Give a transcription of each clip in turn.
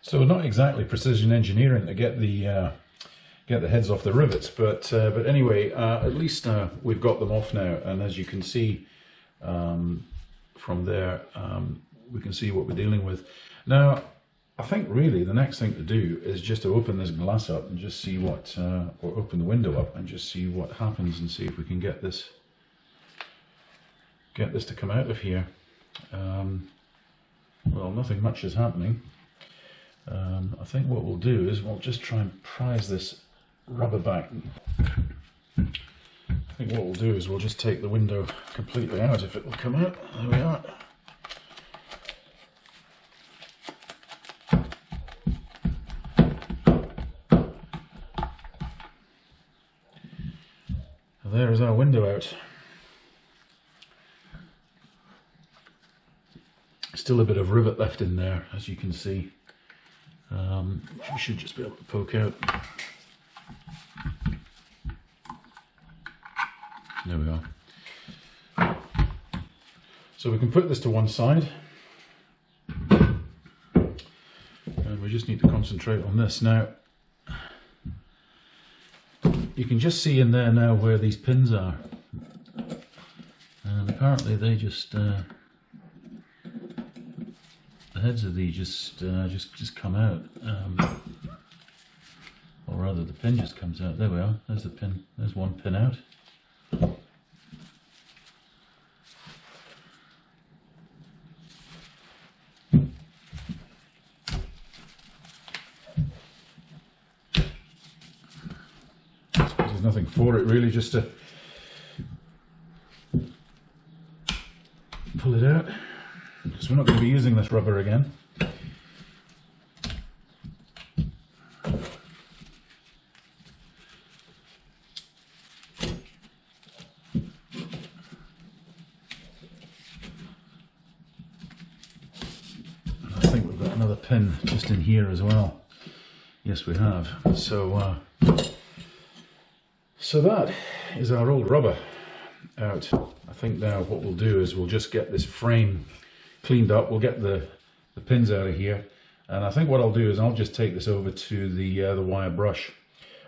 So not exactly precision engineering to get the heads off the rivets, but anyway, at least we've got them off now, and as you can see from there, we can see what we're dealing with. Now, I think really the next thing to do is just to open this glass up and just see what, or open the window up and just see what happens, and see if we can get this to come out of here. Well, nothing much is happening. I think what we'll do is we'll just try and prise this rubber back. I think what we'll do is we'll just take the window completely out if it will come out. There we are. There is our window out. Still a bit of rivet left in there, as you can see. We should just be able to poke out. There we are. So we can put this to one side, and we just need to concentrate on this. Now, you can just see in there now where these pins are, and apparently they just the heads of these just come out, or rather the pin just comes out. There we are. There's the pin. There's one pin out. There's nothing for it really, just to pull it out, because we're not going to be using this rubber again. I think we've got another pin just in here as well. Yes, we have. So that is our old rubber out. I think now what we'll do is we'll just get this frame cleaned up. We'll get the pins out of here, and I think what I'll do is I'll just take this over to the wire brush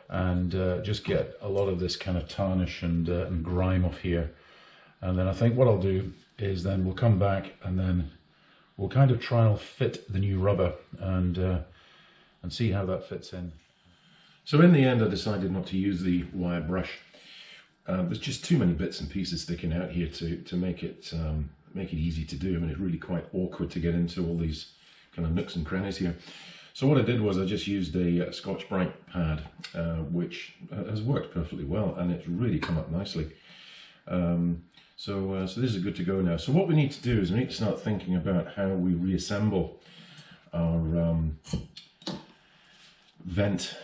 and just get a lot of this kind of tarnish and grime off here. And then I think what I'll do is then we'll come back and then we'll kind of trial fit the new rubber and see how that fits in. So in the end, I decided not to use the wire brush. There's just too many bits and pieces sticking out here to make it easy to do. I mean, it's really quite awkward to get into all these kind of nooks and crannies here. So what I did was I just used a Scotch-Brite pad, which has worked perfectly well, and it's really come up nicely. So this is good to go now. So what we need to do is we need to start thinking about how we reassemble our vent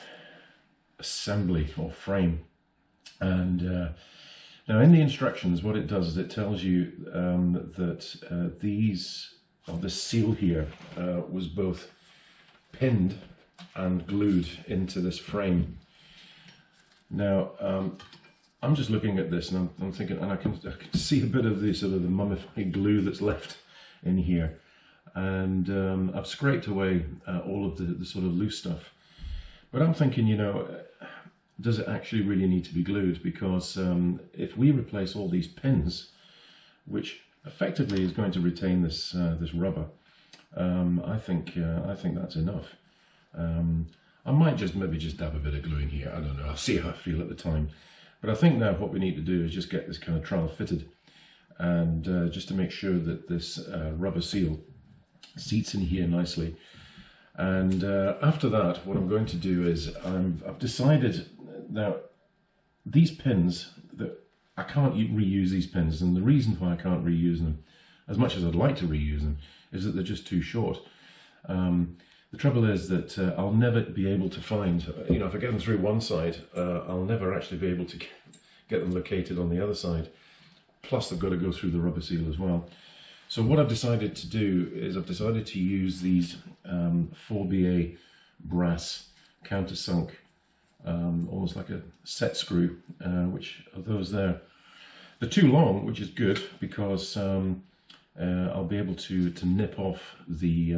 assembly or frame. And now in the instructions, what it does is it tells you that this seal here was both pinned and glued into this frame. Now I'm just looking at this and I'm thinking, and I can see a bit of the sort of the mummified glue that's left in here, and I've scraped away all of the sort of loose stuff. But I'm thinking, you know, does it actually really need to be glued? Because if we replace all these pins, which effectively is going to retain this this rubber, I think that's enough. I might maybe just dab a bit of glue in here. I don't know. I'll see how I feel at the time. But I think now what we need to do is just get this kind of trial fitted, and just to make sure that this rubber seal seats in here nicely. And after that, what I'm going to do is I've decided now these pins, that I can't reuse these pins, and the reason why I can't reuse them, as much as I'd like to reuse them, is that they're just too short. The trouble is that I'll never be able to find, you know, if I get them through one side, I'll never actually be able to get them located on the other side. Plus they've got to go through the rubber seal as well. So what I've decided to do is I've decided to use these 4BA brass countersunk, almost like a set screw, which are those there. They're too long, which is good because I'll be able to nip off the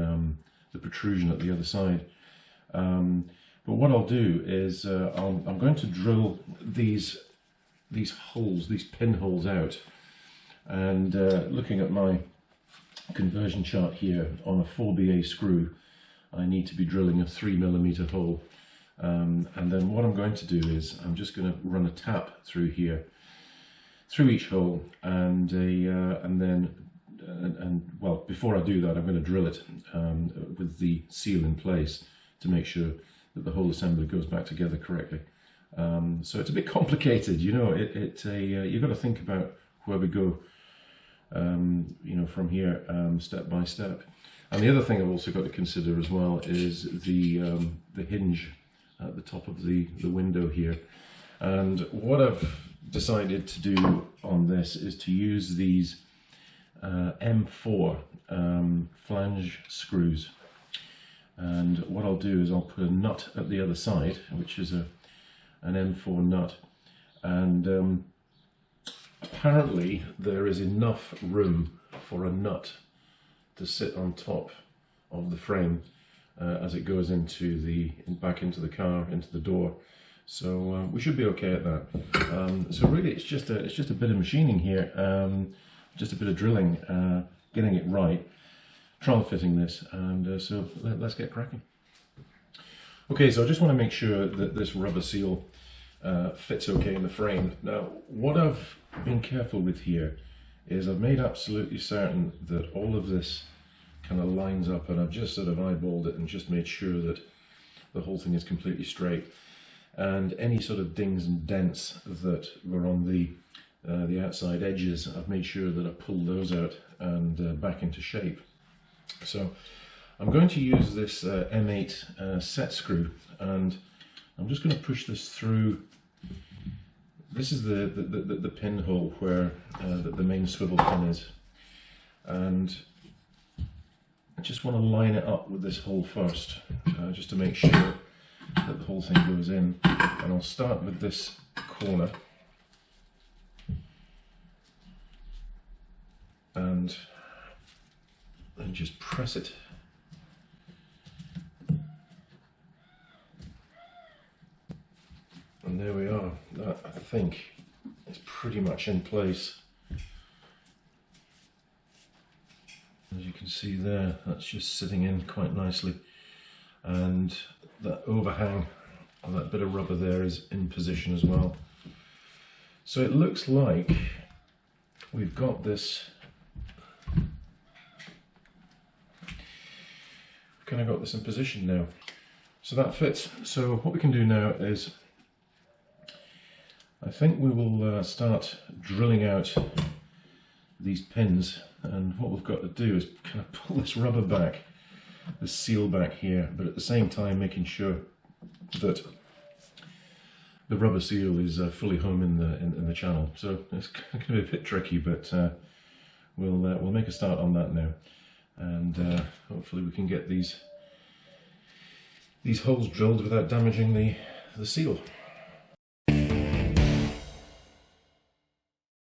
protrusion at the other side. But what I'll do is I'm going to drill these holes, these pinholes out, and looking at my conversion chart here, on a 4BA screw I need to be drilling a 3mm hole, and then what I'm going to do is I'm just going to run a tap through here, through each hole, and well, before I do that, I'm going to drill it with the seal in place to make sure that the whole assembly goes back together correctly. So it's a bit complicated, you know. You've got to think about where we go, you know, from here, step by step. And the other thing I've also got to consider as well is the hinge at the top of the window here. And what I've decided to do on this is to use these M4 flange screws. And what I'll do is I'll put a nut at the other side, which is an M4 nut, and apparently there is enough room for a nut to sit on top of the frame as it goes back into the car, into the door. So we should be okay at that. So really, it's just a bit of machining here, just a bit of drilling, getting it right, trial fitting this, and so let's get cracking. Okay, so I just want to make sure that this rubber seal fits okay in the frame. Now, what I've been careful with here is I've made absolutely certain that all of this kind of lines up, and I've just sort of eyeballed it and just made sure that the whole thing is completely straight. And any sort of dings and dents that were on the outside edges, I've made sure that I pulled those out and back into shape. So I'm going to use this M8 set screw, and I'm just going to push this through. This is the pinhole where the main swivel pin is, and I just want to line it up with this hole first, just to make sure that the whole thing goes in. And I'll start with this corner, and then just press it. And there we are. That, I think, is pretty much in place. As you can see there, that's just sitting in quite nicely. And that overhang of that bit of rubber there is in position as well. So it looks like we've got this, kind of got this in position now. So that fits. So what we can do now is, I think we will start drilling out these pins, and what we've got to do is kind of pull this rubber back, the seal back here, but at the same time making sure that the rubber seal is fully home in the channel. So it's going to be a bit tricky, but we'll make a start on that now, and hopefully we can get these holes drilled without damaging the seal.